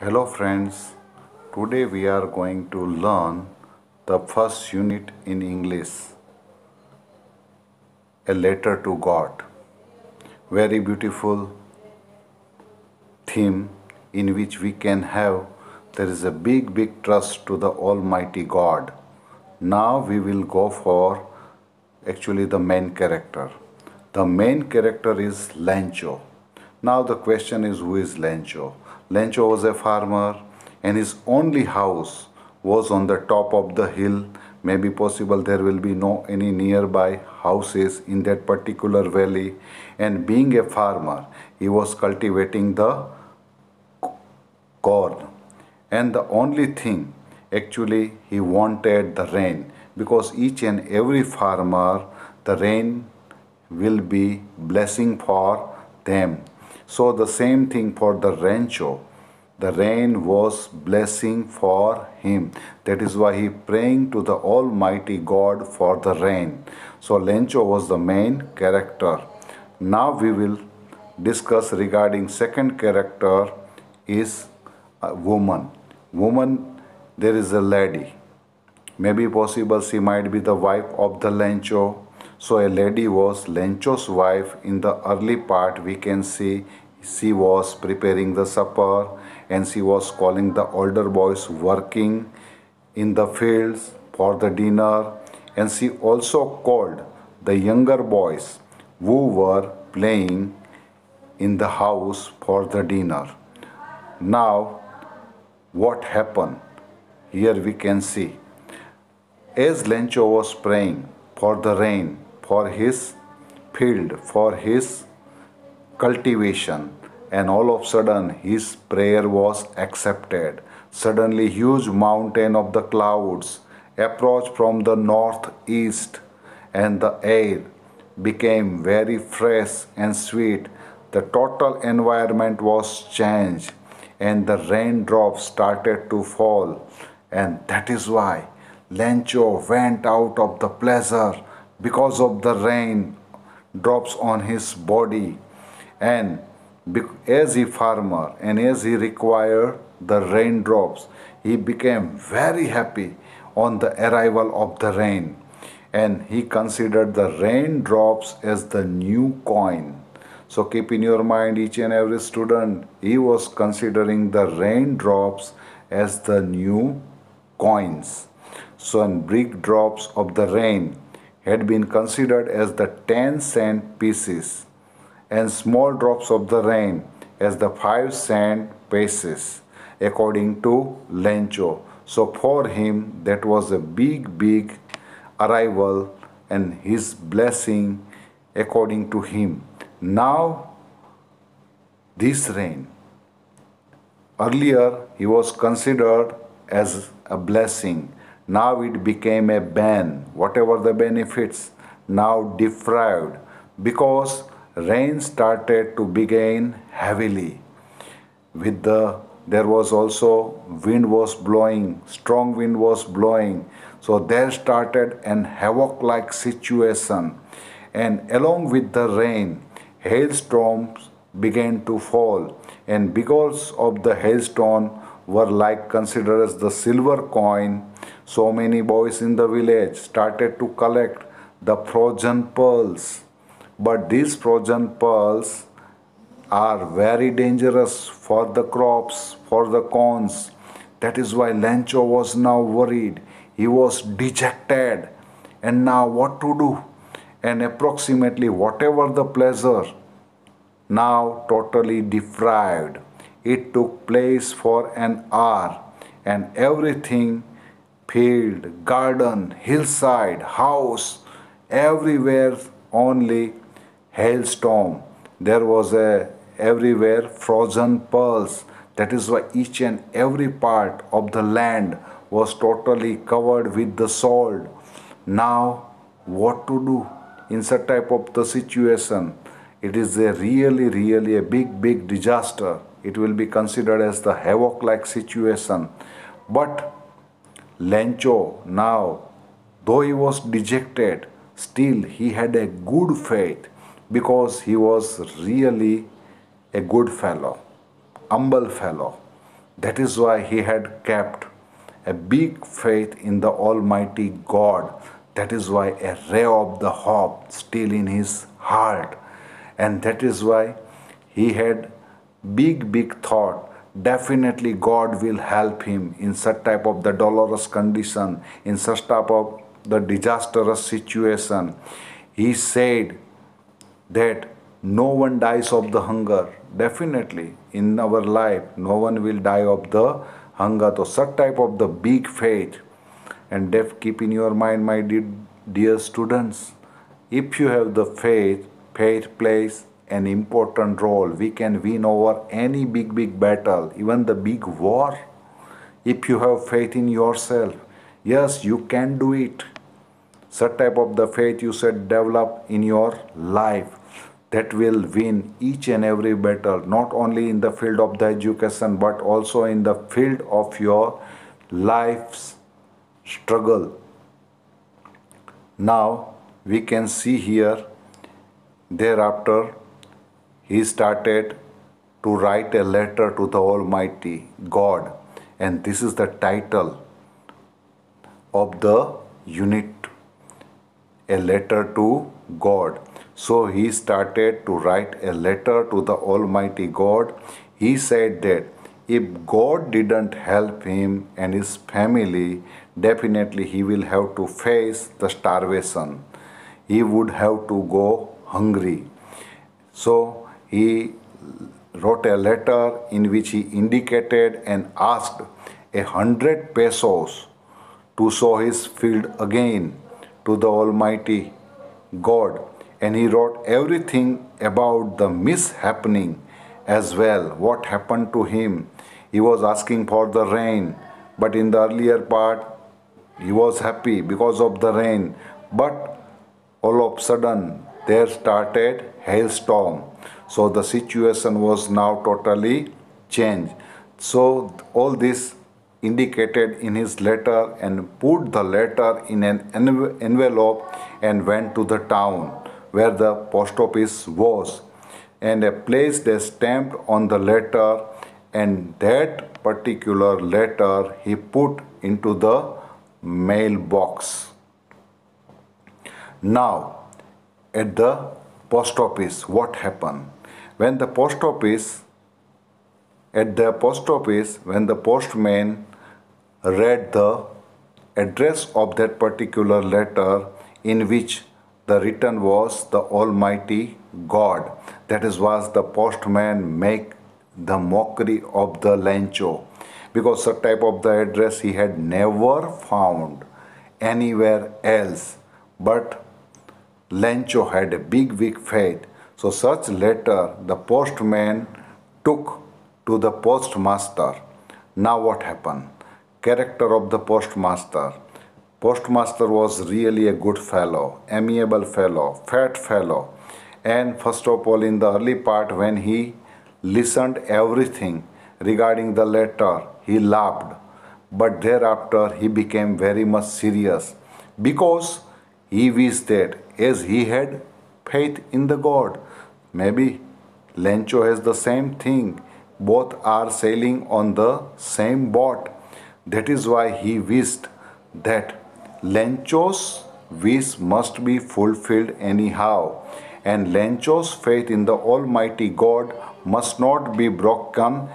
Hello friends, today we are going to learn the first unit in English, a letter to God. Very beautiful theme in which we can have there is a big trust to the Almighty God. Now we will go for actually the main character. The main character is Lencho. Now the question is, who is Lencho? Lencho was a farmer and his only house was on the top of the hill. Maybe possible there will be no any nearby houses in that particular valley, and being a farmer he was cultivating the corn, and the only thing actually he wanted the rain, because each and every farmer the rain will be blessing for them. So the same thing for the rancho, the rain was blessing for him. That is why he praying to the Almighty God for the rain. So Lencho was the main character. Now we will discuss regarding second character is a woman. Woman, there is a lady. Maybe possible she might be the wife of the Lencho. So a lady was Lencho's wife. In the early part we can see she was preparing the supper and she was calling the older boys working in the fields for the dinner, and she also called the younger boys who were playing in the house for the dinner. Now what happened? Here we can see, as Lencho was praying for the rain, for his field, for his cultivation, and all of a sudden his prayer was accepted. Suddenly huge mountain of the clouds approached from the northeast, and the air became very fresh and sweet. The total environment was changed and the raindrops started to fall, and that is why Lencho went out of the pleasure because of the rain drops on his body. And as a farmer and as he required the raindrops, he became very happy on the arrival of the rain, and he considered the raindrops as the new coin. So keep in your mind, each and every student, he was considering the raindrops as the new coins. So and big drops of the rain had been considered as the 10-cent pieces, and small drops of the rain as the 5-cent pieces, according to Lencho. So for him that was a big arrival and his blessing according to him. Now this rain, earlier he was considered as a blessing, now it became a ban. Whatever the benefits, now deprived, because rain started to begin heavily. There was also wind was blowing, strong wind was blowing. So there started an havoc like situation, and along with the rain hailstorms began to fall, and because of the hailstone were like considered as the silver coin, so many boys in the village started to collect the frozen pearls. But these frozen pearls are very dangerous for the crops, for the corns. That is why Lencho was now worried. He was dejected. And now what to do? And approximately whatever the pleasure, now totally deprived. It took place for an hour, and everything, field, garden, hillside, house, everywhere only hailstorm. There was everywhere frozen pearls. That is why each and every part of the land was totally covered with the salt. Now what to do in such type of the situation? It is a really a big disaster. It will be considered as the havoc like situation. But Lencho now, though he was dejected, still he had a good faith, because he was really a good fellow, humble fellow. That is why he had kept a big faith in the Almighty God. That is why a ray of the hope still in his heart. And that is why he had big thought. Definitely God will help him in such type of the dolorous condition, in such type of the disastrous situation. He said that no one dies of the hunger. Definitely, in our life, no one will die of the hunger. So, such type of the big faith. And keep in your mind, my dear students, if you have the faith, faith plays an important role. We can win over any big battle, even the big war. If you have faith in yourself, yes, you can do it. Such type of the faith you should develop in your life that will win each and every battle, not only in the field of the education but also in the field of your life's struggle. Now we can see here, thereafter he started to write a letter to the Almighty God, and this is the title of the unit, a letter to God. So he started to write a letter to the Almighty God. He said that if God didn't help him and his family, definitely he will have to face the starvation. He would have to go hungry. So he wrote a letter in which he indicated and asked 100 pesos to sow his field again to the Almighty God. And he wrote everything about the mishappening as well, what happened to him. He was asking for the rain, but in the earlier part, he was happy because of the rain. But all of a sudden, there started hailstorm. So the situation was now totally changed. So all this indicated in his letter and put the letter in an envelope and went to the town where the post office was, and placed a stamp on the letter, and that particular letter he put into the mailbox. Now at the post office, what happened? When the post office At the post office, when the postman read the address of that particular letter, in which the written was the Almighty God, that is was the postman make the mockery of the Lencho, because the type of the address he had never found anywhere else. But Lencho had a big faith. So such letter the postman took to the postmaster. Now what happened? Character of the postmaster. Postmaster was really a good fellow, amiable fellow, fat fellow. And first of all, in the early part, when he listened everything regarding the letter, he laughed. But thereafter, he became very much serious, because he wished that as he had faith in the God, maybe Lencho has the same thing. Both are sailing on the same boat. That is why he wished that Lencho's wish must be fulfilled anyhow, and Lencho's faith in the Almighty God must not be broken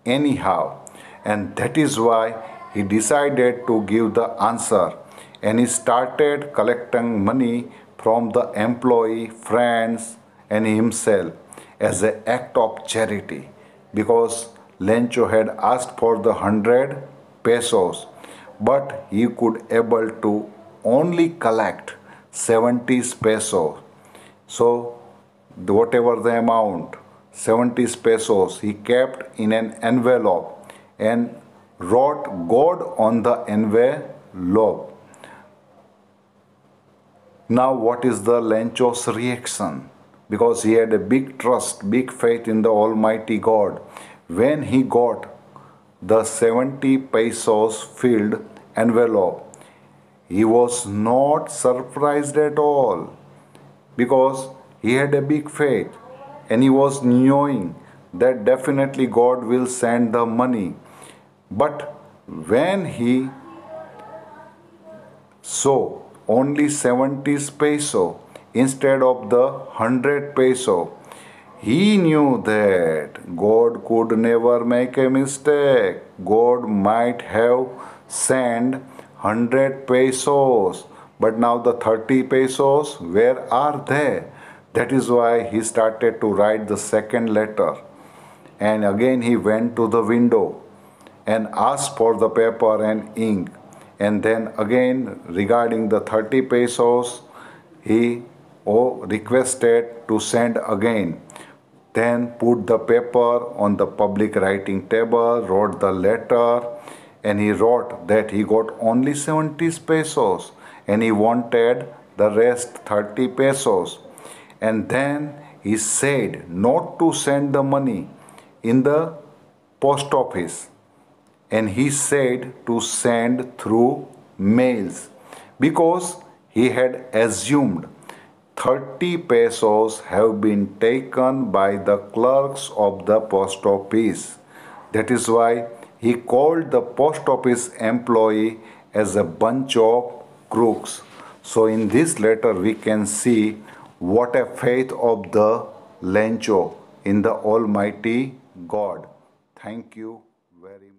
anyhow. And that is why he decided to give the answer, and he started collecting money from the employee, friends, and himself as an act of charity, because Lencho had asked for the 100 pesos, but he could able to only collect 70 pesos. So whatever the amount, 70 pesos, he kept in an envelope and wrote God on the envelope. Now what is the Lencho's reaction? Because he had a big trust, big faith in the Almighty God. When he got the 70 pesos filled envelope, he was not surprised at all, because he had a big faith and he was knowing that definitely God will send the money. But when he saw only 70 peso instead of the 100 peso, he knew that God could never make a mistake. God might have sent 100 pesos, but now the 30 pesos, where are they? That is why he started to write the second letter. And again he went to the window and asked for the paper and ink. And then again, regarding the 30 pesos, he requested to send again. Then put the paper on the public writing table, wrote the letter, and he wrote that he got only 70 pesos and he wanted the rest 30 pesos. And then he said not to send the money in the post office, and he said to send through mails because he had assumed 30 pesos have been taken by the clerks of the post office. That is why he called the post office employee as a bunch of crooks. So in this letter we can see what a faith of the Lencho in the Almighty God. Thank you very much.